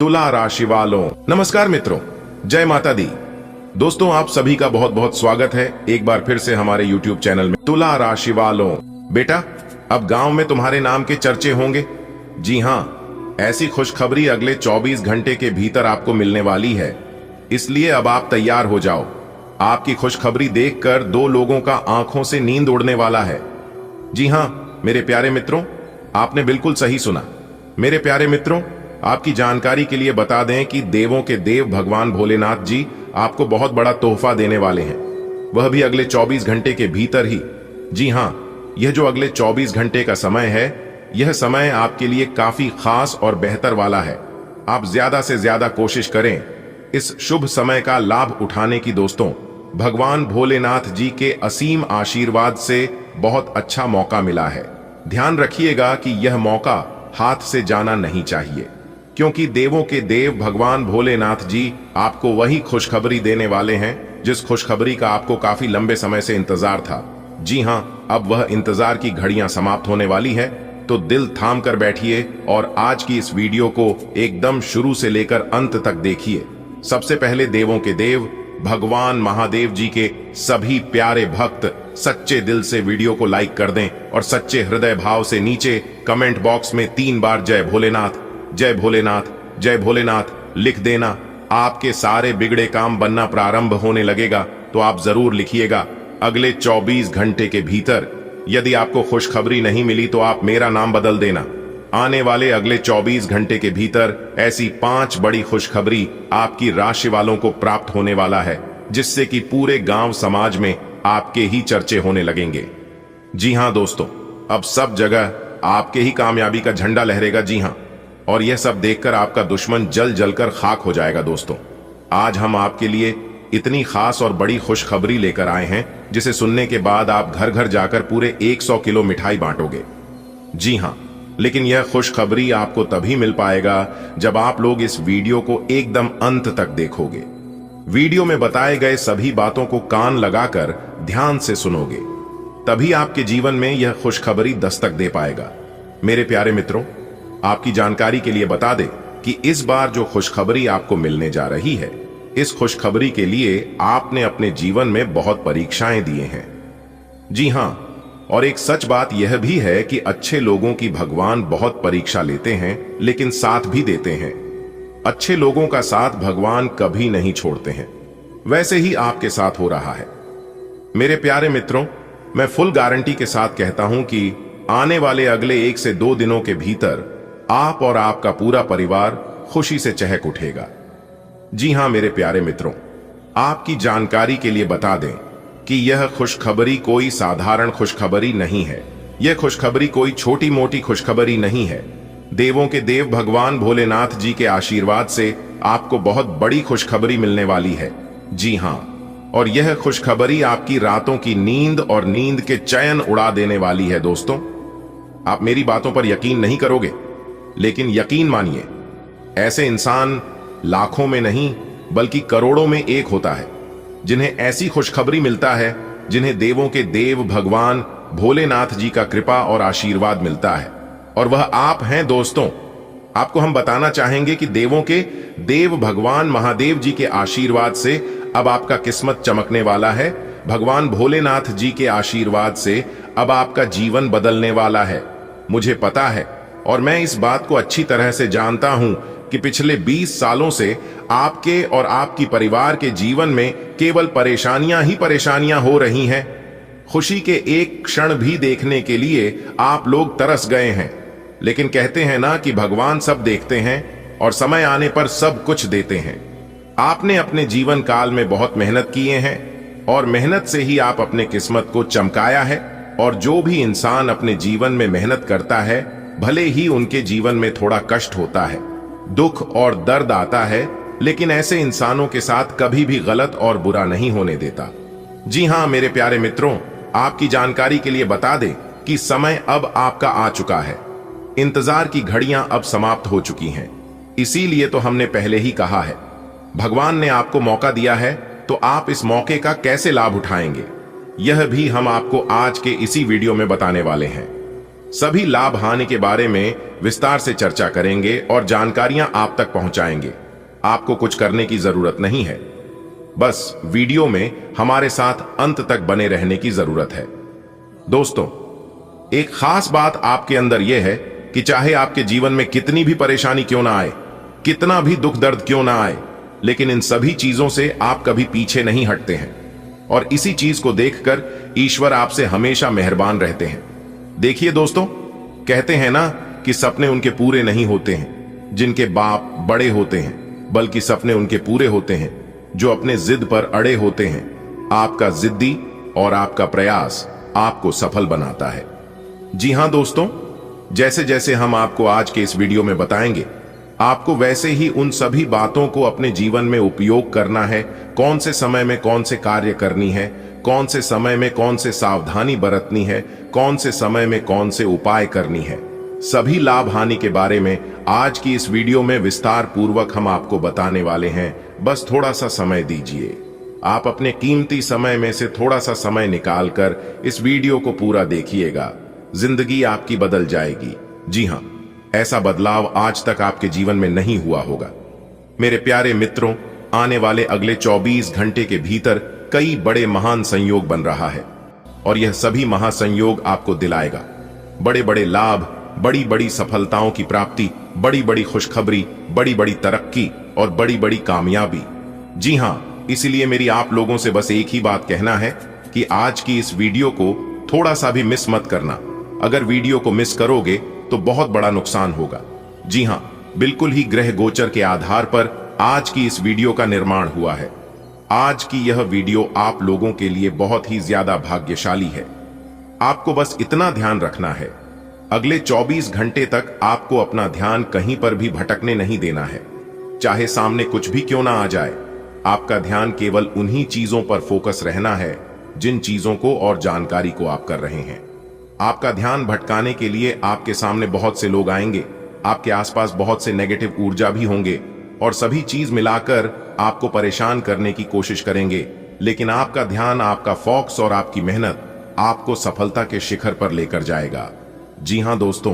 तुला राशि वालों, नमस्कार मित्रों, जय माता दी। दोस्तों, आप सभी का बहुत बहुत स्वागत है एक बार फिर से हमारे YouTube चैनल में। तुला राशि वालों, बेटा अब गांव में तुम्हारे नाम के चर्चे होंगे। जी हाँ, ऐसी खुशखबरी अगले 24 घंटे के भीतर आपको मिलने वाली है, इसलिए अब आप तैयार हो जाओ। आपकी खुशखबरी देखकर 2 लोगों का आंखों से नींद उड़ने वाला है। जी हाँ मेरे प्यारे मित्रों, आपने बिल्कुल सही सुना। मेरे प्यारे मित्रों, आपकी जानकारी के लिए बता दें कि देवों के देव भगवान भोलेनाथ जी आपको बहुत बड़ा तोहफा देने वाले हैं, वह भी अगले 24 घंटे के भीतर ही। जी हाँ, यह जो अगले 24 घंटे का समय है, यह समय आपके लिए काफी खास और बेहतर वाला है। आप ज्यादा से ज्यादा कोशिश करें इस शुभ समय का लाभ उठाने की। दोस्तों, भगवान भोलेनाथ जी के असीम आशीर्वाद से बहुत अच्छा मौका मिला है। ध्यान रखिएगा कि यह मौका हाथ से जाना नहीं चाहिए, क्योंकि देवों के देव भगवान भोलेनाथ जी आपको वही खुशखबरी देने वाले हैं जिस खुशखबरी का आपको काफी लंबे समय से इंतजार था। जी हाँ, अब वह इंतजार की घड़ियां समाप्त होने वाली है, तो दिल थाम कर बैठिए और आज की इस वीडियो को एकदम शुरू से लेकर अंत तक देखिए। सबसे पहले देवों के देव भगवान महादेव जी के सभी प्यारे भक्त सच्चे दिल से वीडियो को लाइक कर दें और सच्चे हृदय भाव से नीचे कमेंट बॉक्स में 3 बार जय भोलेनाथ, जय भोलेनाथ, जय भोलेनाथ लिख देना। आपके सारे बिगड़े काम बनना प्रारंभ होने लगेगा, तो आप जरूर लिखिएगा। अगले 24 घंटे के भीतर यदि आपको खुशखबरी नहीं मिली तो आप मेरा नाम बदल देना। आने वाले अगले 24 घंटे के भीतर ऐसी 5 बड़ी खुशखबरी आपकी राशि वालों को प्राप्त होने वाला है, जिससे कि पूरे गांव समाज में आपके ही चर्चे होने लगेंगे। जी हां दोस्तों, अब सब जगह आपके ही कामयाबी का झंडा लहरेगा। जी हां, और यह सब देखकर आपका दुश्मन जल जलकर खाक हो जाएगा। दोस्तों, आज हम आपके लिए इतनी खास और बड़ी खुशखबरी लेकर आए हैं, जिसे सुनने के बाद आप घर घर जाकर पूरे 100 किलो मिठाई बांटोगे। जी हां, लेकिन यह खुशखबरी आपको तभी मिल पाएगा जब आप लोग इस वीडियो को एकदम अंत तक देखोगे। वीडियो में बताए गए सभी बातों को कान लगाकर ध्यान से सुनोगे, तभी आपके जीवन में यह खुशखबरी दस्तक दे पाएगा। मेरे प्यारे मित्रों, आपकी जानकारी के लिए बता दें कि इस बार जो खुशखबरी आपको मिलने जा रही है, इस खुशखबरी के लिए आपने अपने जीवन में बहुत परीक्षाएं दिए हैं। जी हां, और एक सच बात यह भी है कि अच्छे लोगों की भगवान बहुत परीक्षा लेते हैं, लेकिन साथ भी देते हैं। अच्छे लोगों का साथ भगवान कभी नहीं छोड़ते हैं। वैसे ही आपके साथ हो रहा है। मेरे प्यारे मित्रों, मैं फुल गारंटी के साथ कहता हूं कि आने वाले अगले 1 से 2 दिनों के भीतर आप और आपका पूरा परिवार खुशी से चहक उठेगा। जी हां मेरे प्यारे मित्रों, आपकी जानकारी के लिए बता दें कि यह खुशखबरी कोई साधारण खुशखबरी नहीं है। यह खुशखबरी कोई छोटी मोटी खुशखबरी नहीं है। देवों के देव भगवान भोलेनाथ जी के आशीर्वाद से आपको बहुत बड़ी खुशखबरी मिलने वाली है। जी हां, और यह खुशखबरी आपकी रातों की नींद और नींद के चैन उड़ा देने वाली है। दोस्तों, आप मेरी बातों पर यकीन नहीं करोगे, लेकिन यकीन मानिए, ऐसे इंसान लाखों में नहीं बल्कि करोड़ों में एक होता है जिन्हें ऐसी खुशखबरी मिलता है, जिन्हें देवों के देव भगवान भोलेनाथ जी का कृपा और आशीर्वाद मिलता है, और वह आप हैं। दोस्तों, आपको हम बताना चाहेंगे कि देवों के देव भगवान महादेव जी के आशीर्वाद से अब आपका किस्मत चमकने वाला है। भगवान भोलेनाथ जी के आशीर्वाद से अब आपका जीवन बदलने वाला है। मुझे पता है और मैं इस बात को अच्छी तरह से जानता हूं कि पिछले 20 सालों से आपके और आपकी परिवार के जीवन में केवल परेशानियां ही परेशानियां हो रही हैं। खुशी के एक क्षण भी देखने के लिए आप लोग तरस गए हैं, लेकिन कहते हैं ना कि भगवान सब देखते हैं और समय आने पर सब कुछ देते हैं। आपने अपने जीवन काल में बहुत मेहनत किए हैं और मेहनत से ही आप अपने किस्मत को चमकाया है। और जो भी इंसान अपने जीवन में मेहनत करता है, भले ही उनके जीवन में थोड़ा कष्ट होता है, दुख और दर्द आता है, लेकिन ऐसे इंसानों के साथ कभी भी गलत और बुरा नहीं होने देता। जी हां मेरे प्यारे मित्रों, आपकी जानकारी के लिए बता दें कि समय अब आपका आ चुका है। इंतजार की घड़ियां अब समाप्त हो चुकी हैं। इसीलिए तो हमने पहले ही कहा है, भगवान ने आपको मौका दिया है, तो आप इस मौके का कैसे लाभ उठाएंगे, यह भी हम आपको आज के इसी वीडियो में बताने वाले हैं। सभी लाभ हानि के बारे में विस्तार से चर्चा करेंगे और जानकारियां आप तक पहुंचाएंगे। आपको कुछ करने की जरूरत नहीं है, बस वीडियो में हमारे साथ अंत तक बने रहने की जरूरत है। दोस्तों, एक खास बात आपके अंदर यह है कि चाहे आपके जीवन में कितनी भी परेशानी क्यों ना आए, कितना भी दुख दर्द क्यों ना आए, लेकिन इन सभी चीजों से आप कभी पीछे नहीं हटते हैं और इसी चीज को देखकर ईश्वर आपसे हमेशा मेहरबान रहते हैं। देखिए दोस्तों, कहते हैं ना कि सपने उनके पूरे नहीं होते हैं जिनके बाप बड़े होते हैं, बल्कि सपने उनके पूरे होते हैं जो अपने जिद पर अड़े होते हैं। आपका जिद्दी और आपका प्रयास आपको सफल बनाता है। जी हां दोस्तों, जैसे जैसे हम आपको आज के इस वीडियो में बताएंगे, आपको वैसे ही उन सभी बातों को अपने जीवन में उपयोग करना है। कौन से समय में कौन से कार्य करनी है, कौन से समय में कौन से सावधानी बरतनी है, कौन से समय में कौन से उपाय करनी है, सभी लाभ हानि के बारे में आज की इस वीडियो में विस्तार पूर्वक हम आपको बताने वाले हैं। बस थोड़ा सा समय दीजिए। आप अपने कीमती समय में से थोड़ा सा समय निकालकर इस वीडियो को पूरा देखिएगा। जिंदगी आपकी बदल जाएगी। जी हां, ऐसा बदलाव आज तक आपके जीवन में नहीं हुआ होगा। मेरे प्यारे मित्रों, आने वाले अगले 24 घंटे के भीतर कई बड़े महान संयोग बन रहा है और यह सभी महासंयोग आपको दिलाएगा बड़े बड़े लाभ, बड़ी बड़ी सफलताओं की प्राप्ति, बड़ी बड़ी खुशखबरी, बड़ी बड़ी तरक्की और बड़ी बड़ी कामयाबी। जी हां, इसीलिए मेरी आप लोगों से बस एक ही बात कहना है कि आज की इस वीडियो को थोड़ा सा भी मिस मत करना। अगर वीडियो को मिस करोगे तो बहुत बड़ा नुकसान होगा। जी हां, बिल्कुल ही ग्रह गोचर के आधार पर आज की इस वीडियो का निर्माण हुआ है। आज की यह वीडियो आप लोगों के लिए बहुत ही ज्यादा भाग्यशाली है। आपको बस इतना ध्यान रखना है, अगले 24 घंटे तक आपको अपना ध्यान कहीं पर भी भटकने नहीं देना है। चाहे सामने कुछ भी क्यों ना आ जाए, आपका ध्यान केवल उन्हीं चीजों पर फोकस रहना है जिन चीजों को और जानकारी को आप कर रहे हैं। आपका ध्यान भटकाने के लिए आपके सामने बहुत से लोग आएंगे, आपके आसपास बहुत से नेगेटिव ऊर्जा भी होंगे और सभी चीज मिलाकर आपको परेशान करने की कोशिश करेंगे, लेकिन आपका ध्यान, आपका फोकस और आपकी मेहनत आपको सफलता के शिखर पर लेकर जाएगा। जी हां दोस्तों,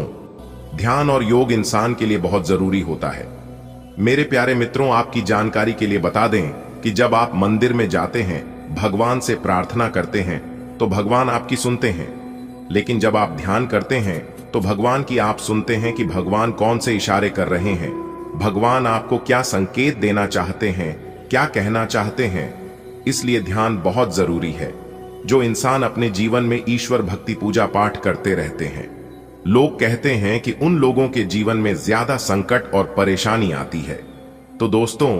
ध्यान और योग इंसान के लिए बहुत जरूरी होता है। मेरे प्यारे मित्रों, आपकी जानकारी के लिए बता दें कि जब आप मंदिर में जाते हैं, भगवान से प्रार्थना करते हैं तो भगवान आपकी सुनते हैं, लेकिन जब आप ध्यान करते हैं तो भगवान की आप सुनते हैं कि भगवान कौन से इशारे कर रहे हैं, भगवान आपको क्या संकेत देना चाहते हैं, क्या कहना चाहते हैं। इसलिए ध्यान बहुत जरूरी है। जो इंसान अपने जीवन में ईश्वर भक्ति पूजा पाठ करते रहते हैं, लोग कहते हैं कि उन लोगों के जीवन में ज्यादा संकट और परेशानी आती है। तो दोस्तों,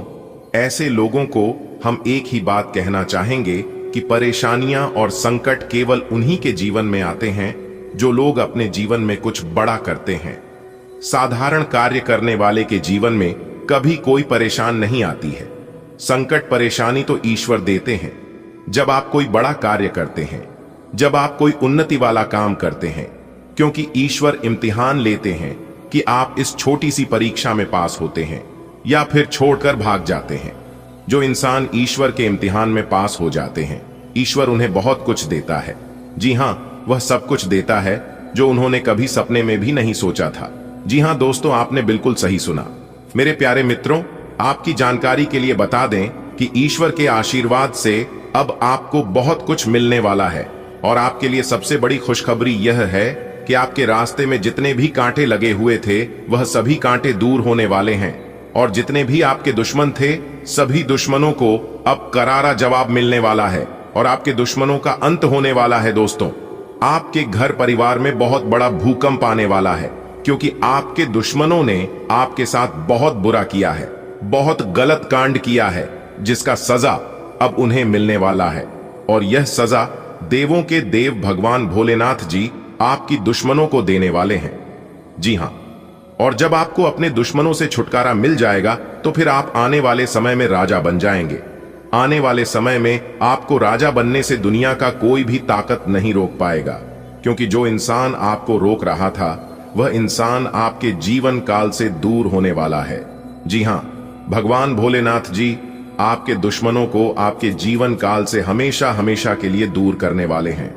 ऐसे लोगों को हम एक ही बात कहना चाहेंगे कि परेशानियां और संकट केवल उन्हीं के जीवन में आते हैं जो लोग अपने जीवन में कुछ बड़ा करते हैं। साधारण कार्य करने वाले के जीवन में कभी कोई परेशान नहीं आती है। संकट परेशानी तो ईश्वर देते हैं जब आप कोई बड़ा कार्य करते हैं, जब आप कोई उन्नति वाला काम करते हैं, क्योंकि ईश्वर इम्तिहान लेते हैं कि आप इस छोटी सी परीक्षा में पास होते हैं या फिर छोड़कर भाग जाते हैं। जो इंसान ईश्वर के इम्तिहान में पास हो जाते हैं, ईश्वर उन्हें बहुत कुछ देता है। जी हां, वह सब कुछ देता है जो उन्होंने कभी सपने में भी नहीं सोचा था। जी हां दोस्तों, आपने बिल्कुल सही सुना। मेरे प्यारे मित्रों, आपकी जानकारी के लिए बता दें कि ईश्वर के आशीर्वाद से अब आपको बहुत कुछ मिलने वाला है और आपके लिए सबसे बड़ी खुशखबरी यह है कि आपके रास्ते में जितने भी कांटे लगे हुए थे, वह सभी कांटे दूर होने वाले हैं और जितने भी आपके दुश्मन थे, सभी दुश्मनों को अब करारा जवाब मिलने वाला है और आपके दुश्मनों का अंत होने वाला है। दोस्तों, आपके घर परिवार में बहुत बड़ा भूकंप आने वाला है, क्योंकि आपके दुश्मनों ने आपके साथ बहुत बुरा किया है, बहुत गलत कांड किया है, जिसका सजा अब उन्हें मिलने वाला है। और यह सजा देवों के देव भगवान भोलेनाथ जी आपकी दुश्मनों को देने वाले हैं। जी हां, और जब आपको अपने दुश्मनों से छुटकारा मिल जाएगा तो फिर आप आने वाले समय में राजा बन जाएंगे। आने वाले समय में आपको राजा बनने से दुनिया का कोई भी ताकत नहीं रोक पाएगा, क्योंकि जो इंसान आपको रोक रहा था, वह इंसान आपके जीवन काल से दूर होने वाला है। जी हां, भगवान भोलेनाथ जी आपके दुश्मनों को आपके जीवन काल से हमेशा हमेशा के लिए दूर करने वाले हैं।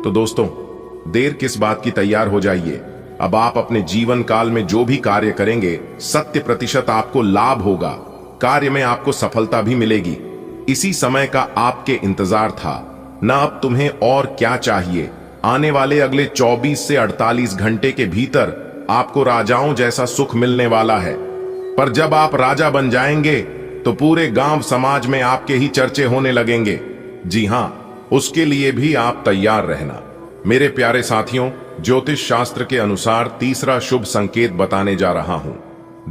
तो दोस्तों, देर किस बात की, तैयार हो जाइए। अब आप अपने जीवन काल में जो भी कार्य करेंगे 100% आपको लाभ होगा, कार्य में आपको सफलता भी मिलेगी। इसी समय का आपके इंतजार था ना। अब तुम्हें और क्या चाहिए? आने वाले अगले 24 से 48 घंटे के भीतर आपको राजाओं जैसा सुख मिलने वाला है। पर जब आप राजा बन जाएंगे तो पूरे गांव समाज में आपके ही चर्चे होने लगेंगे। जी हां, उसके लिए भी आप तैयार रहना। मेरे प्यारे साथियों, ज्योतिष शास्त्र के अनुसार तीसरा शुभ संकेत बताने जा रहा हूं।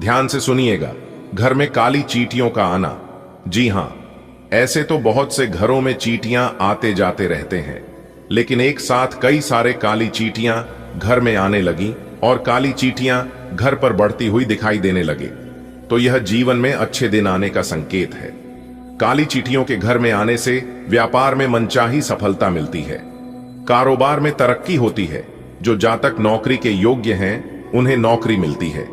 ध्यान से सुनिएगा। घर में काली चींटियों का आना। जी हां, ऐसे तो बहुत से घरों में चींटियां आते जाते रहते हैं, लेकिन एक साथ कई सारे काली चींटियां घर में आने लगी और काली चींटियां घर पर बढ़ती हुई दिखाई देने लगे, तो यह जीवन में अच्छे दिन आने का संकेत है। काली चींटियों के घर में आने से व्यापार में मनचाही सफलता मिलती है, कारोबार में तरक्की होती है। जो जातक नौकरी के योग्य हैं उन्हें नौकरी मिलती है,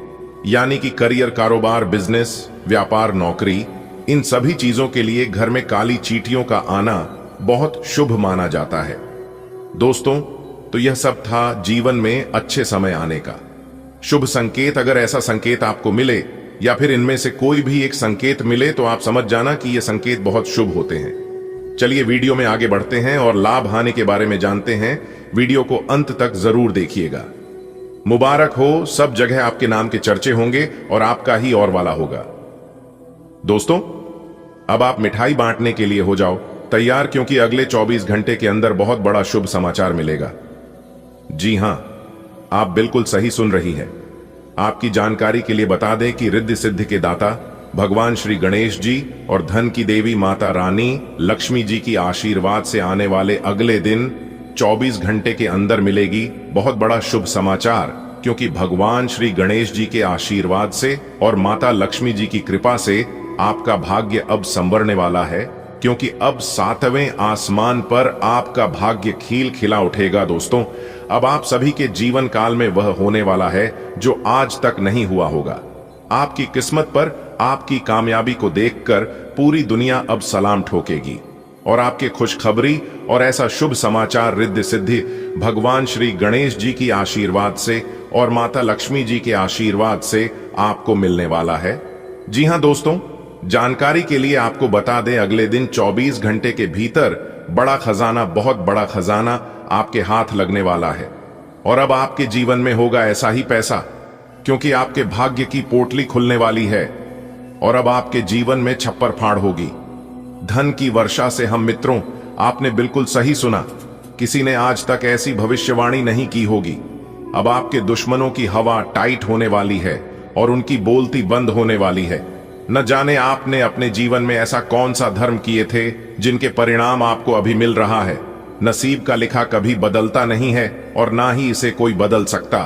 यानी कि करियर, कारोबार, बिजनेस, व्यापार, नौकरी, इन सभी चीजों के लिए घर में काली चींटियों का आना बहुत शुभ माना जाता है। दोस्तों, तो यह सब था जीवन में अच्छे समय आने का शुभ संकेत। अगर ऐसा संकेत आपको मिले या फिर इनमें से कोई भी एक संकेत मिले तो आप समझ जाना कि ये संकेत बहुत शुभ होते हैं। चलिए वीडियो में आगे बढ़ते हैं और लाभ हानि के बारे में जानते हैं। वीडियो को अंत तक जरूर देखिएगा। मुबारक हो, सब जगह आपके नाम के चर्चे होंगे और आपका ही और वाला होगा। दोस्तों, अब आप मिठाई बांटने के लिए हो जाओ तैयार, क्योंकि अगले 24 घंटे के अंदर बहुत बड़ा शुभ समाचार मिलेगा। जी हां, आप बिल्कुल सही सुन रही हैं। आपकी जानकारी के लिए बता दें कि रिद्धि सिद्धि के दाता भगवान श्री गणेश जी और धन की देवी माता रानी लक्ष्मी जी की आशीर्वाद से आने वाले अगले दिन 24 घंटे के अंदर मिलेगी बहुत बड़ा शुभ समाचार, क्योंकि भगवान श्री गणेश जी के आशीर्वाद से और माता लक्ष्मी जी की कृपा से आपका भाग्य अब संवरने वाला है, क्योंकि अब 7वें आसमान पर आपका भाग्य खिल खिला उठेगा। दोस्तों, अब आप सभी के जीवन काल में वह होने वाला है जो आज तक नहीं हुआ होगा। आपकी किस्मत पर आपकी कामयाबी को देखकर पूरी दुनिया अब सलाम ठोकेगी और आपके खुशखबरी और ऐसा शुभ समाचार रिद्धि सिद्धि भगवान श्री गणेश जी की आशीर्वाद से और माता लक्ष्मी जी के आशीर्वाद से आपको मिलने वाला है। जी हां दोस्तों, जानकारी के लिए आपको बता दें, अगले दिन 24 घंटे के भीतर बड़ा खजाना, बहुत बड़ा खजाना आपके हाथ लगने वाला है। और अब आपके जीवन में होगा ऐसा ही पैसा, क्योंकि आपके भाग्य की पोटली खुलने वाली है और अब आपके जीवन में छप्पर फाड़ होगी। धन की वर्षा से हम मित्रों, आपने बिल्कुल सही सुना, किसी ने आज तक ऐसी भविष्यवाणी नहीं की होगी। अब आपके दुश्मनों की हवा टाइट होने वाली है और उनकी बोलती बंद होने वाली है। न जाने आपने अपने जीवन में ऐसा कौन सा धर्म किए थे जिनके परिणाम आपको अभी मिल रहा है। नसीब का लिखा कभी बदलता नहीं है और ना ही इसे कोई बदल सकता।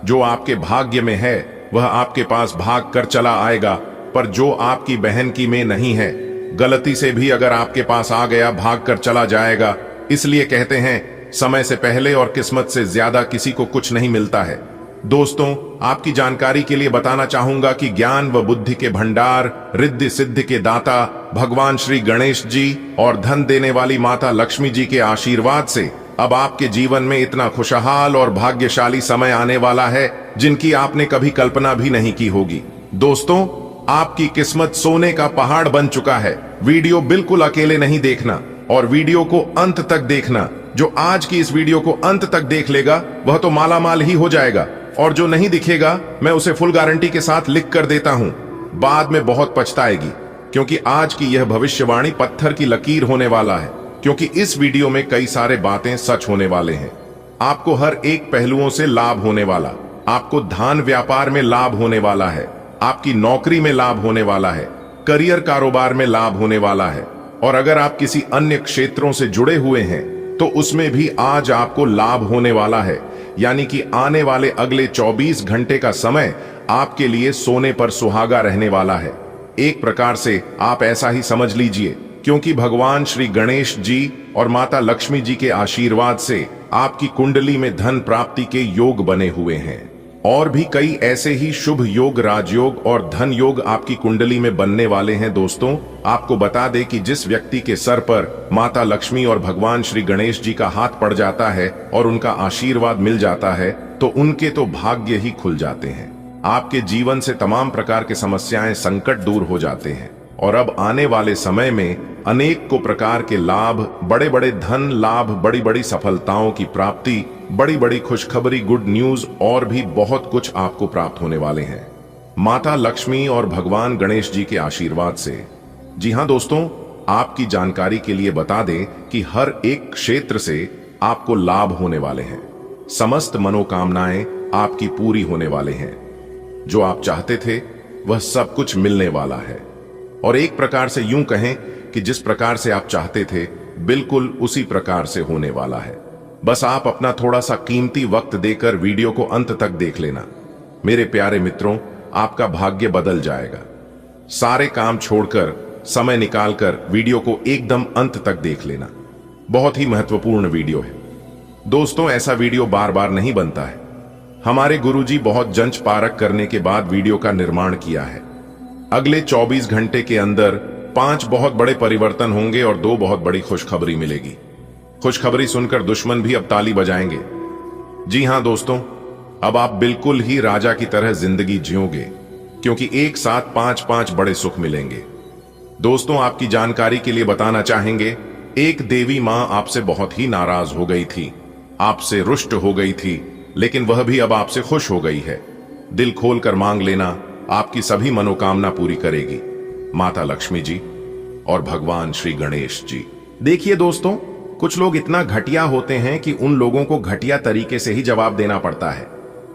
जो आपके भाग्य में है वह आपके पास भाग कर चला आएगा, पर जो आपकी बहन की में नहीं है, गलती से भी अगर आपके पास आ गया भाग कर चला जाएगा। इसलिए कहते हैं, समय से पहले और किस्मत से ज्यादा किसी को कुछ नहीं मिलता है। दोस्तों, आपकी जानकारी के लिए बताना चाहूंगा कि ज्ञान व बुद्धि के भंडार, रिद्धि सिद्धि के दाता भगवान श्री गणेश जी और धन देने वाली माता लक्ष्मी जी के आशीर्वाद से अब आपके जीवन में इतना खुशहाल और भाग्यशाली समय आने वाला है जिनकी आपने कभी कल्पना भी नहीं की होगी। दोस्तों, आपकी किस्मत सोने का पहाड़ बन चुका है। वीडियो बिल्कुल अकेले नहीं देखना और वीडियो को अंत तक देखना। जो आज की इस वीडियो को अंत तक देख लेगा वह तो माला माल ही हो जाएगा, और जो नहीं दिखेगा मैं उसे फुल गारंटी के साथ लिख कर देता हूं, बाद में बहुत पछताएगी, क्योंकि आज की यह भविष्यवाणी पत्थर की लकीर होने वाला है। क्योंकि इस वीडियो में कई सारे बातें सच होने वाले हैं। आपको हर एक पहलुओं से लाभ होने वाला, आपको धान व्यापार में लाभ होने वाला है, आपकी नौकरी में लाभ होने वाला है, करियर कारोबार में लाभ होने वाला है, और अगर आप किसी अन्य क्षेत्रों से जुड़े हुए हैं तो उसमें भी आज आपको लाभ होने वाला है। यानी कि आने वाले अगले 24 घंटे का समय आपके लिए सोने पर सुहागा रहने वाला है। एक प्रकार से आप ऐसा ही समझ लीजिए, क्योंकि भगवान श्री गणेश जी और माता लक्ष्मी जी के आशीर्वाद से आपकी कुंडली में धन प्राप्ति के योग बने हुए हैं और भी कई ऐसे ही शुभ योग, राजयोग और धन योग आपकी कुंडली में बनने वाले हैं। दोस्तों, आपको बता दें कि जिस व्यक्ति के सर पर माता लक्ष्मी और भगवान श्री गणेश जी का हाथ पड़ जाता है और उनका आशीर्वाद मिल जाता है तो उनके तो भाग्य ही खुल जाते हैं। आपके जीवन से तमाम प्रकार की समस्याएं, संकट दूर हो जाते हैं और अब आने वाले समय में अनेक को प्रकार के लाभ, बड़े बड़े धन लाभ, बड़ी बड़ी सफलताओं की प्राप्ति, बड़ी बड़ी खुशखबरी, गुड न्यूज और भी बहुत कुछ आपको प्राप्त होने वाले हैं माता लक्ष्मी और भगवान गणेश जी के आशीर्वाद से। जी हाँ दोस्तों, आपकी जानकारी के लिए बता दें कि हर एक क्षेत्र से आपको लाभ होने वाले हैं। समस्त मनोकामनाएं आपकी पूरी होने वाले हैं। जो आप चाहते थे वह सब कुछ मिलने वाला है और एक प्रकार से यूं कहें कि जिस प्रकार से आप चाहते थे बिल्कुल उसी प्रकार से होने वाला है। बस आप अपना थोड़ा सा कीमती वक्त देकर वीडियो को अंत तक देख लेना। मेरे प्यारे मित्रों, आपका भाग्य बदल जाएगा। सारे काम छोड़कर, समय निकालकर वीडियो को एकदम अंत तक देख लेना। बहुत ही महत्वपूर्ण वीडियो है दोस्तों। ऐसा वीडियो बार बार नहीं बनता है। हमारे गुरुजी बहुत जंच पारख करने के बाद वीडियो का निर्माण किया है। अगले 24 घंटे के अंदर 5 बहुत बड़े परिवर्तन होंगे और 2 बहुत बड़ी खुशखबरी मिलेगी। खुशखबरी सुनकर दुश्मन भी अब ताली बजाएंगे। जी हां दोस्तों, अब आप बिल्कुल ही राजा की तरह जिंदगी जियोगे क्योंकि एक साथ 5 बड़े सुख मिलेंगे। दोस्तों, आपकी जानकारी के लिए बताना चाहेंगे, एक देवी मां आपसे बहुत ही नाराज हो गई थी, आपसे रुष्ट हो गई थी, लेकिन वह भी अब आपसे खुश हो गई है। दिल खोलकर मांग लेना, आपकी सभी मनोकामना पूरी करेगी माता लक्ष्मी जी और भगवान श्री गणेश जी। देखिए दोस्तों, कुछ लोग इतना घटिया होते हैं कि उन लोगों को घटिया तरीके से ही जवाब देना पड़ता है।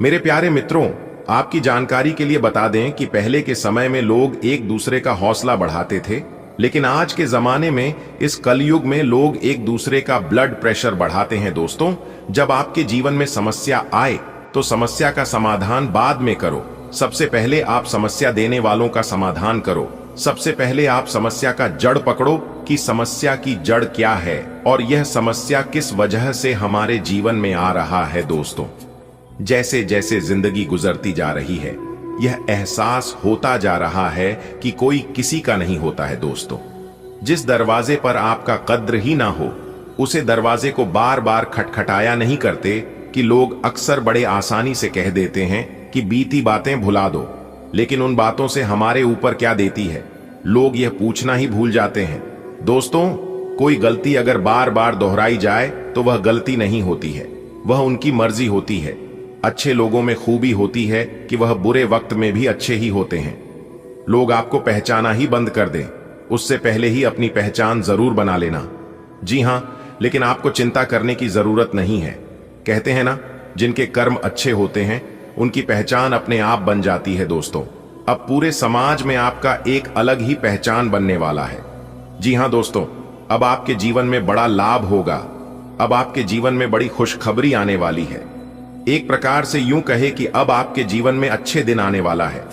मेरे प्यारे मित्रों, आपकी जानकारी के लिए बता दें कि पहले के समय में लोग एक दूसरे का हौसला बढ़ाते थे, लेकिन आज के जमाने में, इस कलयुग में, लोग एक दूसरे का ब्लड प्रेशर बढ़ाते हैं। दोस्तों, जब आपके जीवन में समस्या आए तो समस्या का समाधान बाद में करो। सबसे पहले आप समस्या देने वालों का समाधान करो। सबसे पहले आप समस्या का जड़ पकड़ो कि समस्या की जड़ क्या है और यह समस्या किस वजह से हमारे जीवन में आ रहा है। दोस्तों, जैसे जैसे जिंदगी गुजरती जा रही है, यह एहसास होता जा रहा है कि कोई किसी का नहीं होता है। दोस्तों, जिस दरवाजे पर आपका कद्र ही ना हो, उसे दरवाजे को बार बार खटखटाया नहीं करते कि लोग अक्सर बड़े आसानी से कह देते हैं कि बीती बातें भुला दो, लेकिन उन बातों से हमारे ऊपर क्या देती है, लोग यह पूछना ही भूल जाते हैं। दोस्तों, कोई गलती अगर बार बार दोहराई जाए तो वह गलती नहीं होती है, वह उनकी मर्जी होती है। अच्छे लोगों में खूबी होती है कि वह बुरे वक्त में भी अच्छे ही होते हैं। लोग आपको पहचाना ही बंद कर दें, उससे पहले ही अपनी पहचान जरूर बना लेना। जी हां, लेकिन आपको चिंता करने की जरूरत नहीं है। कहते हैं ना, जिनके कर्म अच्छे होते हैं उनकी पहचान अपने आप बन जाती है। दोस्तों, अब पूरे समाज में आपका एक अलग ही पहचान बनने वाला है। जी हां दोस्तों, अब आपके जीवन में बड़ा लाभ होगा। अब आपके जीवन में बड़ी खुशखबरी आने वाली है। एक प्रकार से यूं कहे कि अब आपके जीवन में अच्छे दिन आने वाला है।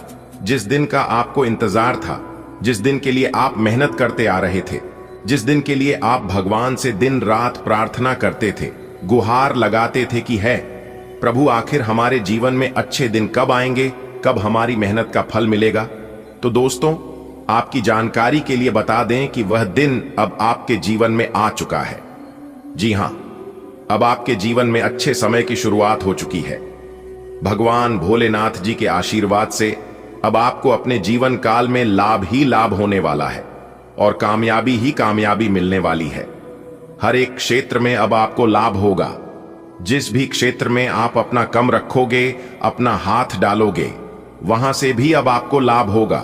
जिस दिन का आपको इंतजार था, जिस दिन के लिए आप मेहनत करते आ रहे थे, जिस दिन के लिए आप भगवान से दिन रात प्रार्थना करते थे, गुहार लगाते थे कि है प्रभु, आखिर हमारे जीवन में अच्छे दिन कब आएंगे, कब हमारी मेहनत का फल मिलेगा। तो दोस्तों, आपकी जानकारी के लिए बता दें कि वह दिन अब आपके जीवन में आ चुका है। जी हां, अब आपके जीवन में अच्छे समय की शुरुआत हो चुकी है। भगवान भोलेनाथ जी के आशीर्वाद से अब आपको अपने जीवन काल में लाभ ही लाभ होने वाला है और कामयाबी ही कामयाबी मिलने वाली है। हर एक क्षेत्र में अब आपको लाभ होगा। जिस भी क्षेत्र में आप अपना कम रखोगे, अपना हाथ डालोगे, वहां से भी अब आपको लाभ होगा।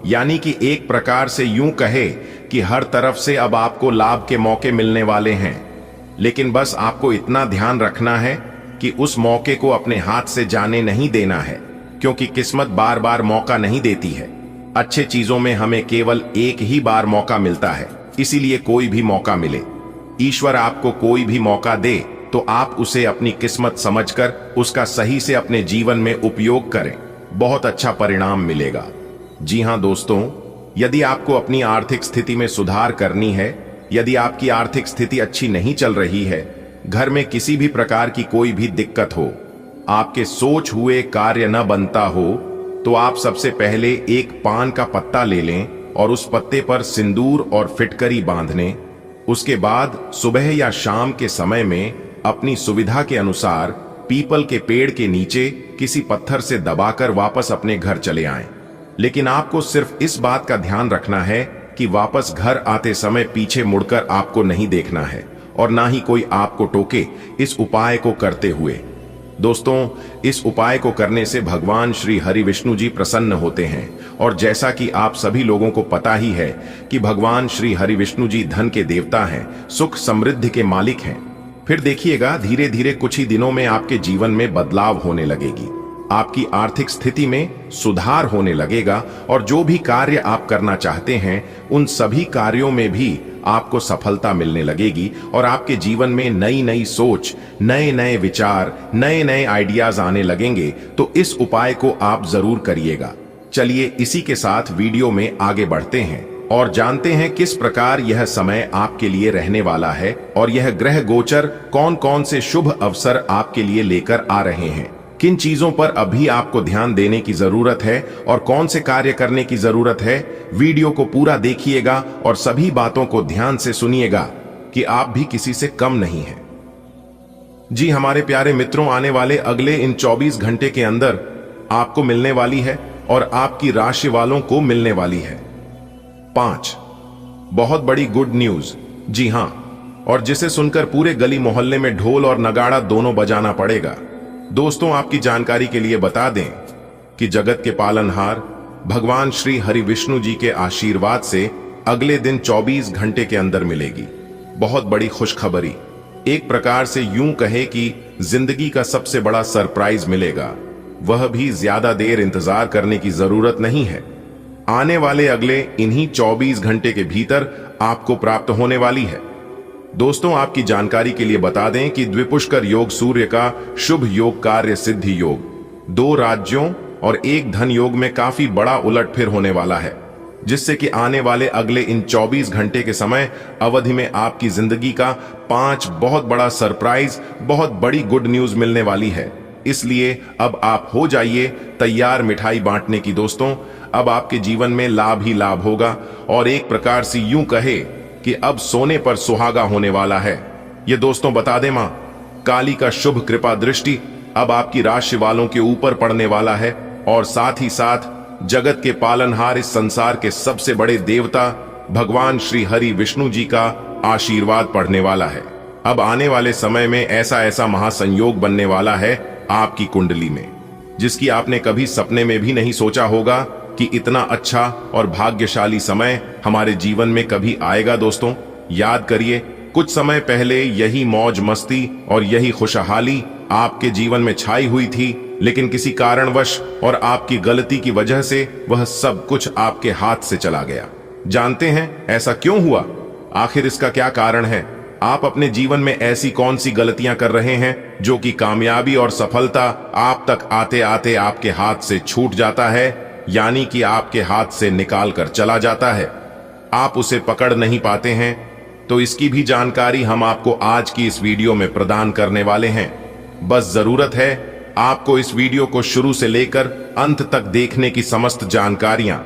यानी कि एक प्रकार से यूं कहे कि हर तरफ से अब आपको लाभ के मौके मिलने वाले हैं। लेकिन बस आपको इतना ध्यान रखना है कि उस मौके को अपने हाथ से जाने नहीं देना है, क्योंकि किस्मत बार बार मौका नहीं देती है। अच्छे चीजों में हमें केवल एक ही बार मौका मिलता है, इसीलिए कोई भी मौका मिले, ईश्वर आपको कोई भी मौका दे तो आप उसे अपनी किस्मत समझकर उसका सही से अपने जीवन में उपयोग करें, बहुत अच्छा परिणाम मिलेगा। जी हां दोस्तों, यदि आपको अपनी आर्थिक स्थिति में सुधार करनी है, यदि आपकी आर्थिक स्थिति अच्छी नहीं चल रही है, घर में किसी भी प्रकार की कोई भी दिक्कत हो, आपके सोच हुए कार्य न बनता हो तो आप सबसे पहले एक पान का पत्ता ले लें और उस पत्ते पर सिंदूर और फिटकरी बांध लें। उसके बाद सुबह या शाम के समय में अपनी सुविधा के अनुसार पीपल के पेड़ के नीचे किसी पत्थर से दबाकर वापस अपने घर चले आएं। लेकिन आपको सिर्फ इस बात का ध्यान रखना है कि वापस घर आते समय पीछे मुड़कर आपको नहीं देखना है और ना ही कोई आपको टोके इस उपाय को करते हुए। दोस्तों, इस उपाय को करने से भगवान श्री हरि विष्णु जी प्रसन्न होते हैं और जैसा कि आप सभी लोगों को पता ही है कि भगवान श्री हरि विष्णु जी धन के देवता हैं, सुख समृद्धि के मालिक हैं। फिर देखिएगा धीरे धीरे कुछ ही दिनों में आपके जीवन में बदलाव होने लगेगी, आपकी आर्थिक स्थिति में सुधार होने लगेगा और जो भी कार्य आप करना चाहते हैं उन सभी कार्यों में भी आपको सफलता मिलने लगेगी और आपके जीवन में नई नई सोच, नए नए विचार, नए नए आइडियाज आने लगेंगे। तो इस उपाय को आप जरूर करिएगा। चलिए इसी के साथ वीडियो में आगे बढ़ते हैं और जानते हैं किस प्रकार यह समय आपके लिए रहने वाला है और यह ग्रह गोचर कौन कौन से शुभ अवसर आपके लिए लेकर आ रहे हैं, किन चीजों पर अभी आपको ध्यान देने की जरूरत है और कौन से कार्य करने की जरूरत है। वीडियो को पूरा देखिएगा और सभी बातों को ध्यान से सुनिएगा कि आप भी किसी से कम नहीं हैं। जी हमारे प्यारे मित्रों, आने वाले अगले इन 24 घंटे के अंदर आपको मिलने वाली है और आपकी राशि वालों को मिलने वाली है 5 बहुत बड़ी गुड न्यूज। जी हां, और जिसे सुनकर पूरे गली मोहल्ले में ढोल और नगाड़ा दोनों बजाना पड़ेगा। दोस्तों, आपकी जानकारी के लिए बता दें कि जगत के पालनहार भगवान श्री हरि विष्णु जी के आशीर्वाद से अगले दिन 24 घंटे के अंदर मिलेगी बहुत बड़ी खुशखबरी। एक प्रकार से यूं कहे कि जिंदगी का सबसे बड़ा सरप्राइज मिलेगा, वह भी ज्यादा देर इंतजार करने की जरूरत नहीं है। आने वाले अगले इन्हीं 24 घंटे के भीतर आपको प्राप्त होने वाली है। दोस्तों, आपकी जानकारी के लिए बता दें कि द्विपुष्कर योग सूर्य का शुभ योग कार्य सिद्धि योग 2 राज्यों और 1 धन योग में काफी बड़ा उलटफेर होने वाला है, जिससे कि आने वाले अगले इन 24 घंटे के समय अवधि में आपकी जिंदगी का 5 बहुत बड़ा सरप्राइज, बहुत बड़ी गुड न्यूज मिलने वाली है। इसलिए अब आप हो जाइए तैयार मिठाई बांटने की। दोस्तों, अब आपके जीवन में लाभ ही लाभ होगा और एक प्रकार से यूं कहे कि अब सोने पर सुहागा होने वाला है। ये दोस्तों बता दें, मां काली का शुभ कृपा दृष्टि अब आपकी राशि वालों के ऊपर पड़ने वाला है और साथ ही साथ जगत के पालनहार, इस संसार के सबसे बड़े देवता भगवान श्री हरि विष्णु जी का आशीर्वाद पड़ने वाला है। अब आने वाले समय में ऐसा ऐसा महासंयोग बनने वाला है आपकी कुंडली में, जिसकी आपने कभी सपने में भी नहीं सोचा होगा कि इतना अच्छा और भाग्यशाली समय हमारे जीवन में कभी आएगा। दोस्तों, याद करिए, कुछ समय पहले यही मौज मस्ती और यही खुशहाली आपके जीवन में छाई हुई थी, लेकिन किसी कारणवश और आपकी गलती की वजह से वह सब कुछ आपके हाथ से चला गया। जानते हैं ऐसा क्यों हुआ? आखिर इसका क्या कारण है? आप अपने जीवन में ऐसी कौन सी गलतियां कर रहे हैं जो कि कामयाबी और सफलता आप तक आते आते आपके हाथ से छूट जाता है, यानी कि आपके हाथ से निकाल कर चला जाता है, आप उसे पकड़ नहीं पाते हैं? तो इसकी भी जानकारी हम आपको आज की इस वीडियो में प्रदान करने वाले हैं। बस जरूरत है आपको इस वीडियो को शुरू से लेकर अंत तक देखने की। समस्त जानकारियां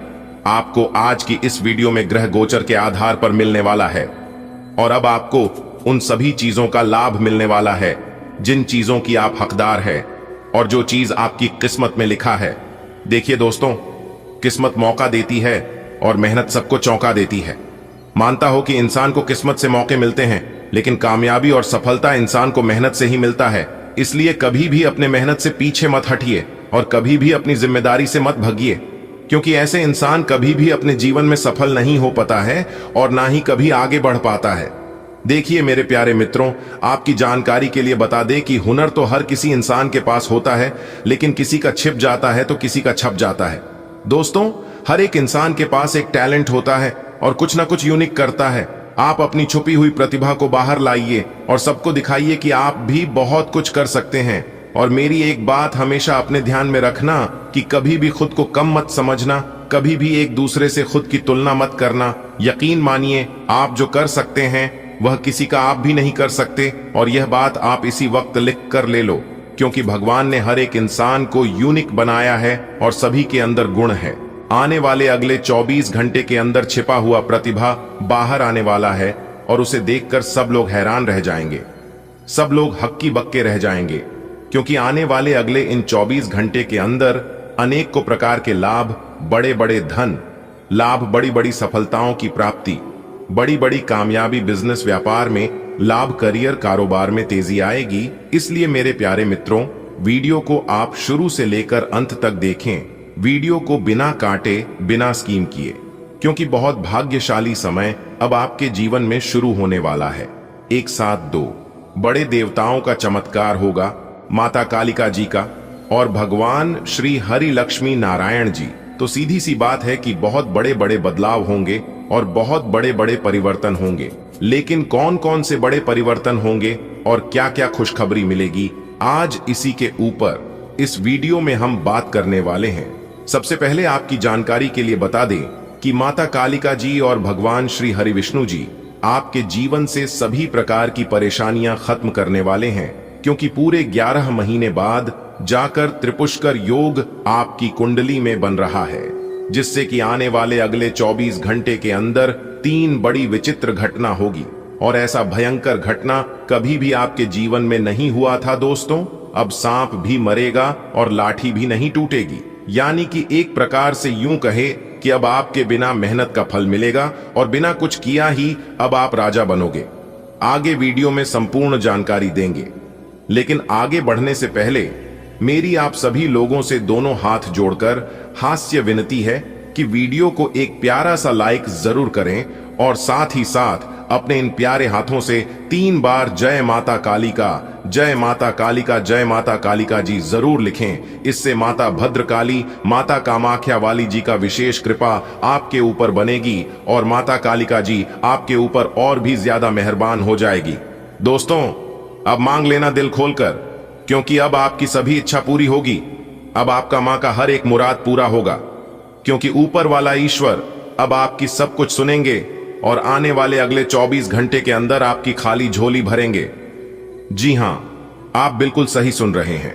आपको आज की इस वीडियो में ग्रह गोचर के आधार पर मिलने वाला है और अब आपको उन सभी चीजों का लाभ मिलने वाला है जिन चीजों की आप हकदार है और जो चीज आपकी किस्मत में लिखा है। देखिए दोस्तों, किस्मत मौका देती है और मेहनत सबको चौंका देती है। मानता हो कि इंसान को किस्मत से मौके मिलते हैं, लेकिन कामयाबी और सफलता इंसान को मेहनत से ही मिलता है। इसलिए कभी भी अपने मेहनत से पीछे मत हटिए और कभी भी अपनी जिम्मेदारी से मत भागिए, क्योंकि ऐसे इंसान कभी भी अपने जीवन में सफल नहीं हो पाता है और ना ही कभी आगे बढ़ पाता है। देखिए मेरे प्यारे मित्रों, आपकी जानकारी के लिए बता दें कि हुनर तो हर किसी इंसान के पास होता है, लेकिन किसी का छिप जाता है तो किसी का छप जाता है। दोस्तों, हर एक इंसान के पास एक टैलेंट होता है और कुछ ना कुछ यूनिक करता है। आप अपनी छुपी हुई प्रतिभा को बाहर लाइए और सबको दिखाइए कि आप भी बहुत कुछ कर सकते हैं। और मेरी एक बात हमेशा अपने ध्यान में रखना कि कभी भी खुद को कम मत समझना, कभी भी एक दूसरे से खुद की तुलना मत करना। यकीन मानिए, आप जो कर सकते हैं वह किसी का आप भी नहीं कर सकते, और यह बात आप इसी वक्त लिख कर ले लो। क्योंकि भगवान ने हर एक इंसान को यूनिक बनाया है और सभी के अंदर गुण है। आने वाले अगले 24 घंटे के अंदर छिपा हुआ प्रतिभा बाहर आने वाला है और उसे देखकर सब लोग हैरान रह जाएंगे, सब लोग हक्की बक्के रह जाएंगे, क्योंकि आने वाले अगले इन 24 घंटे के अंदर अनेक को प्रकार के लाभ, बड़े बड़े धन लाभ, बड़ी बड़ी सफलताओं की प्राप्ति, बड़ी बड़ी कामयाबी, बिजनेस व्यापार में लाभ, करियर कारोबार में तेजी आएगी। इसलिए मेरे प्यारे मित्रों, वीडियो को आप शुरू से लेकर अंत तक देखें, वीडियो को बिना काटे, बिना स्कीम किए, क्योंकि बहुत भाग्यशाली समय अब आपके जीवन में शुरू होने वाला है। एक साथ दो बड़े देवताओं का चमत्कार होगा, माता कालिका जी का और भगवान श्री हरि लक्ष्मी नारायण जी। तो सीधी सी बात है कि बहुत बड़े बड़े बदलाव होंगे और बहुत बड़े बड़े परिवर्तन होंगे। लेकिन कौन कौन से बड़े परिवर्तन होंगे और क्या क्या खुशखबरी मिलेगी, आज इसी के ऊपर इस वीडियो में हम बात करने वाले हैं। सबसे पहले आपकी जानकारी के लिए बता दें कि माता कालिका जी और भगवान श्री हरि विष्णु जी आपके जीवन से सभी प्रकार की परेशानियां खत्म करने वाले हैं, क्योंकि पूरे 11 महीने बाद जाकर त्रिपुष्कर योग आपकी कुंडली में बन रहा है, जिससे कि आने वाले अगले 24 घंटे के अंदर 3 बड़ी विचित्र घटना होगी। और ऐसा भयंकर घटना कभी भी आपके जीवन में नहीं हुआ था दोस्तों। अब सांप भी मरेगा और लाठी भी नहीं टूटेगी, यानी कि एक प्रकार से यूं कहे कि अब आपके बिना मेहनत का फल मिलेगा और बिना कुछ किया ही अब आप राजा बनोगे। आगे वीडियो में संपूर्ण जानकारी देंगे, लेकिन आगे बढ़ने से पहले मेरी आप सभी लोगों से दोनों हाथ जोड़कर हास्य विनती है कि वीडियो को एक प्यारा सा लाइक जरूर करें और साथ ही साथ अपने इन प्यारे हाथों से 3 बार जय माता कालिका, जय माता कालिका, जय माता कालिका जी जरूर लिखें। इससे माता भद्रकाली, माता कामाख्या वाली जी का विशेष कृपा आपके ऊपर बनेगी और माता कालिका जी आपके ऊपर और भी ज्यादा मेहरबान हो जाएगी। दोस्तों, अब मांग लेना दिल खोलकर, क्योंकि अब आपकी सभी इच्छा पूरी होगी। अब आपका मां का हर एक मुराद पूरा होगा, क्योंकि ऊपर वाला ईश्वर अब आपकी सब कुछ सुनेंगे और आने वाले अगले 24 घंटे के अंदर आपकी खाली झोली भरेंगे। जी हां, आप बिल्कुल सही सुन रहे हैं।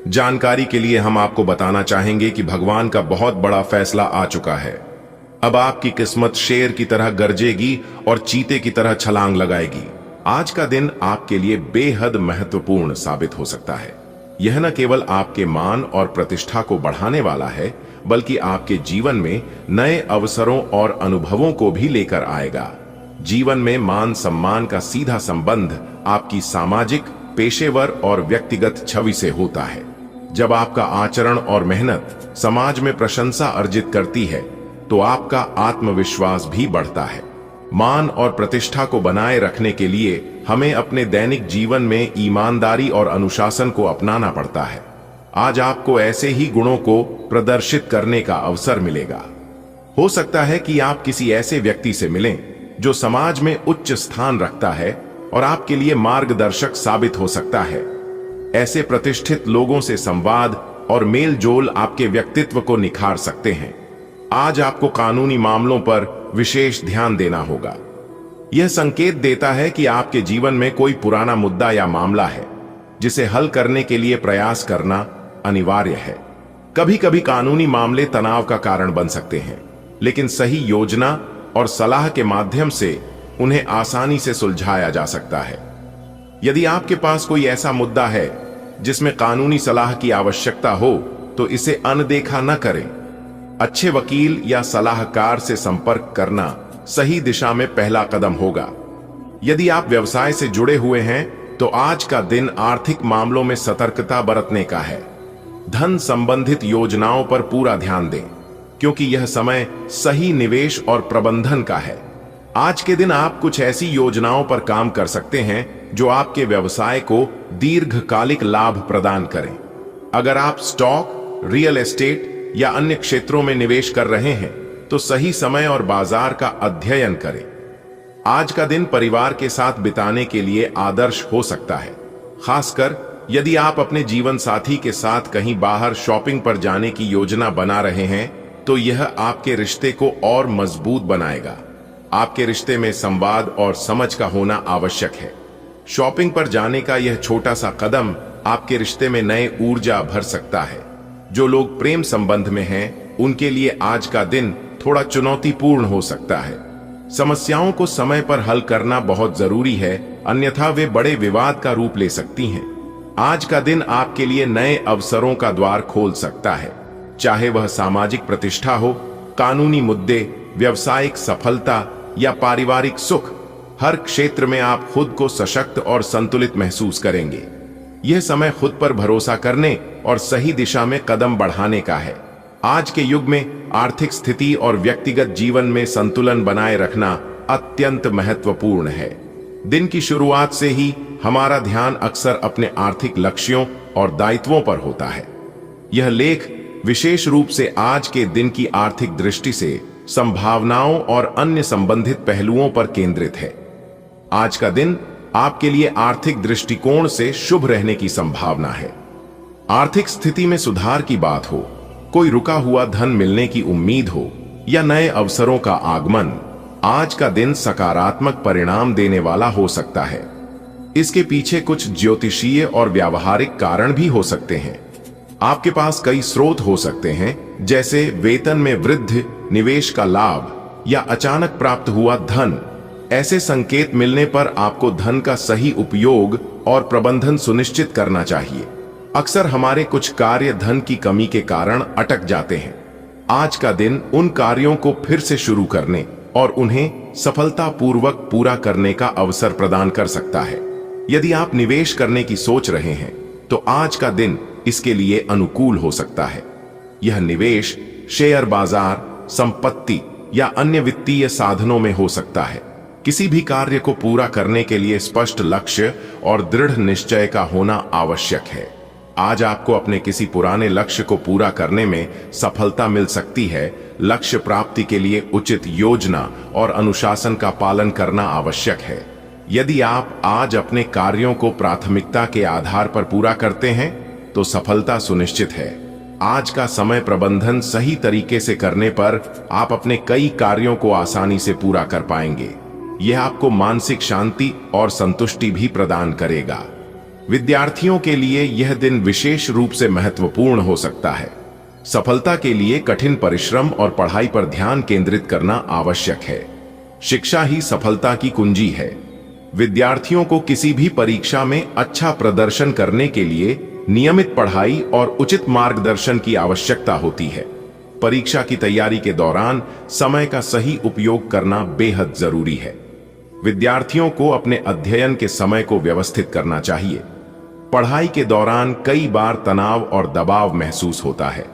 जानकारी के लिए हम आपको बताना चाहेंगे कि भगवान का बहुत बड़ा फैसला आ चुका है। अब आपकी किस्मत शेर की तरह गरजेगी और चीते की तरह छलांग लगाएगी। आज का दिन आपके लिए बेहद महत्वपूर्ण साबित हो सकता है। यह न केवल आपके मान और प्रतिष्ठा को बढ़ाने वाला है, बल्कि आपके जीवन में नए अवसरों और अनुभवों को भी लेकर आएगा। जीवन में मान सम्मान का सीधा संबंध आपकी सामाजिक, पेशेवर और व्यक्तिगत छवि से होता है। जब आपका आचरण और मेहनत समाज में प्रशंसा अर्जित करती है, तो आपका आत्मविश्वास भी बढ़ता है। मान और प्रतिष्ठा को बनाए रखने के लिए हमें अपने दैनिक जीवन में ईमानदारी और अनुशासन को अपनाना पड़ता है। आज आपको ऐसे ही गुणों को प्रदर्शित करने का अवसर मिलेगा। हो सकता है कि आप किसी ऐसे व्यक्ति से मिलें जो समाज में उच्च स्थान रखता है और आपके लिए मार्गदर्शक साबित हो सकता है। ऐसे प्रतिष्ठित लोगों से संवाद और मेल जोल आपके व्यक्तित्व को निखार सकते हैं। आज आपको कानूनी मामलों पर विशेष ध्यान देना होगा। यह संकेत देता है कि आपके जीवन में कोई पुराना मुद्दा या मामला है जिसे हल करने के लिए प्रयास करना अनिवार्य है। कभी कभी कानूनी मामले तनाव का कारण बन सकते हैं, लेकिन सही योजना और सलाह के माध्यम से उन्हें आसानी से सुलझाया जा सकता है। यदि आपके पास कोई ऐसा मुद्दा है जिसमें कानूनी सलाह की आवश्यकता हो, तो इसे अनदेखा न करें। अच्छे वकील या सलाहकार से संपर्क करना सही दिशा में पहला कदम होगा। यदि आप व्यवसाय से जुड़े हुए हैं, तो आज का दिन आर्थिक मामलों में सतर्कता बरतने का है। धन संबंधित योजनाओं पर पूरा ध्यान दें, क्योंकि यह समय सही निवेश और प्रबंधन का है। आज के दिन आप कुछ ऐसी योजनाओं पर काम कर सकते हैं जो आपके व्यवसाय को दीर्घकालिक लाभ प्रदान करें। अगर आप स्टॉक, रियल एस्टेट या अन्य क्षेत्रों में निवेश कर रहे हैं, तो सही समय और बाजार का अध्ययन करें। आज का दिन परिवार के साथ बिताने के लिए आदर्श हो सकता है, खासकर यदि आप अपने जीवन साथी के साथ कहीं बाहर शॉपिंग पर जाने की योजना बना रहे हैं, तो यह आपके रिश्ते को और मजबूत बनाएगा। आपके रिश्ते में संवाद और समझ का होना आवश्यक है। शॉपिंग पर जाने का यह छोटा सा कदम आपके रिश्ते में नए ऊर्जा भर सकता है। जो लोग प्रेम संबंध में हैं, उनके लिए आज का दिन थोड़ा चुनौतीपूर्ण हो सकता है। समस्याओं को समय पर हल करना बहुत जरूरी है, अन्यथा वे बड़े विवाद का रूप ले सकती हैं। आज का दिन आपके लिए नए अवसरों का द्वार खोल सकता है, चाहे वह सामाजिक प्रतिष्ठा हो, कानूनी मुद्दे, व्यावसायिक सफलता या पारिवारिक सुख। हर क्षेत्र में आप खुद को सशक्त और संतुलित महसूस करेंगे। यह समय खुद पर भरोसा करने और सही दिशा में कदम बढ़ाने का है। आज के युग में आर्थिक स्थिति और व्यक्तिगत जीवन में संतुलन बनाए रखना अत्यंत महत्वपूर्ण है। दिन की शुरुआत से ही हमारा ध्यान अक्सर अपने आर्थिक लक्ष्यों और दायित्वों पर होता है। यह लेख विशेष रूप से आज के दिन की आर्थिक दृष्टि से संभावनाओं और अन्य संबंधित पहलुओं पर केंद्रित है। आज का दिन आपके लिए आर्थिक दृष्टिकोण से शुभ रहने की संभावना है। आर्थिक स्थिति में सुधार की बात हो, कोई रुका हुआ धन मिलने की उम्मीद हो या नए अवसरों का आगमन, आज का दिन सकारात्मक परिणाम देने वाला हो सकता है। इसके पीछे कुछ ज्योतिषीय और व्यावहारिक कारण भी हो सकते हैं। आपके पास कई स्रोत हो सकते हैं, जैसे वेतन में वृद्धि, निवेश का लाभ या अचानक प्राप्त हुआ धन। ऐसे संकेत मिलने पर आपको धन का सही उपयोग और प्रबंधन सुनिश्चित करना चाहिए। अक्सर हमारे कुछ कार्य धन की कमी के कारण अटक जाते हैं। आज का दिन उन कार्यों को फिर से शुरू करने और उन्हें सफलतापूर्वक पूरा करने का अवसर प्रदान कर सकता है। यदि आप निवेश करने की सोच रहे हैं, तो आज का दिन इसके लिए अनुकूल हो सकता है। यह निवेश शेयर बाजार, संपत्ति या अन्य वित्तीय साधनों में हो सकता है। किसी भी कार्य को पूरा करने के लिए स्पष्ट लक्ष्य और दृढ़ निश्चय का होना आवश्यक है। आज आपको अपने किसी पुराने लक्ष्य को पूरा करने में सफलता मिल सकती है। लक्ष्य प्राप्ति के लिए उचित योजना और अनुशासन का पालन करना आवश्यक है। यदि आप आज अपने कार्यों को प्राथमिकता के आधार पर पूरा करते हैं, तो सफलता सुनिश्चित है। आज का समय प्रबंधन सही तरीके से करने पर आप अपने कई कार्यों को आसानी से पूरा कर पाएंगे। यह आपको मानसिक शांति और संतुष्टि भी प्रदान करेगा। विद्यार्थियों के लिए यह दिन विशेष रूप से महत्वपूर्ण हो सकता है। सफलता के लिए कठिन परिश्रम और पढ़ाई पर ध्यान केंद्रित करना आवश्यक है। शिक्षा ही सफलता की कुंजी है। विद्यार्थियों को किसी भी परीक्षा में अच्छा प्रदर्शन करने के लिए नियमित पढ़ाई और उचित मार्गदर्शन की आवश्यकता होती है। परीक्षा की तैयारी के दौरान समय का सही उपयोग करना बेहद जरूरी है। विद्यार्थियों को अपने अध्ययन के समय को व्यवस्थित करना चाहिए। पढ़ाई के दौरान कई बार तनाव और दबाव महसूस होता है।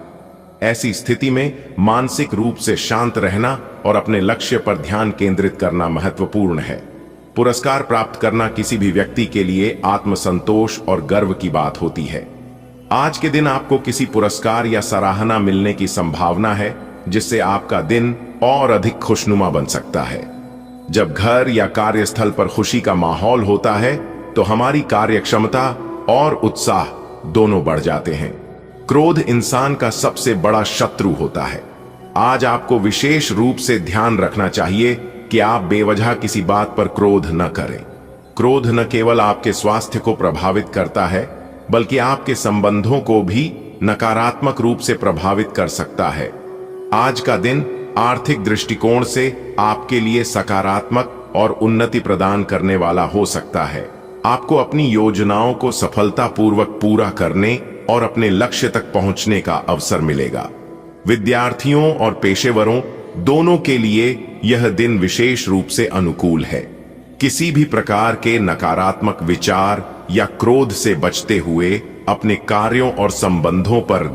ऐसी स्थिति में मानसिक रूप से शांत रहना और अपने लक्ष्य पर ध्यान केंद्रित करना महत्वपूर्ण है। पुरस्कार प्राप्त करना किसी भी व्यक्ति के लिए आत्मसंतोष और गर्व की बात होती है। आज के दिन आपको किसी पुरस्कार या सराहना मिलने की संभावना है, जिससे आपका दिन और अधिक खुशनुमा बन सकता है। जब घर या कार्यस्थल पर खुशी का माहौल होता है, तो हमारी कार्यक्षमता और उत्साह दोनों बढ़ जाते हैं। क्रोध इंसान का सबसे बड़ा शत्रु होता है। आज आपको विशेष रूप से ध्यान रखना चाहिए कि आप बेवजह किसी बात पर क्रोध न करें। क्रोध न केवल आपके स्वास्थ्य को प्रभावित करता है, बल्कि आपके संबंधों को भी नकारात्मक रूप से प्रभावित कर सकता है। आज का दिन आर्थिक दृष्टिकोण से आपके लिए सकारात्मक और उन्नति प्रदान करने वाला हो सकता है। आपको अपनी योजनाओं को सफलतापूर्वक पूरा करने और अपने लक्ष्य तक पहुंचने का अवसर मिलेगा। विद्यार्थियों और पेशेवरों दोनों के लिए यह दिन विशेष रूप से अनुकूल है। किसी भी प्रकार के नकारात्मक विचार या क्रोध से बचते हुए अपने कार्यों और संबंधों पर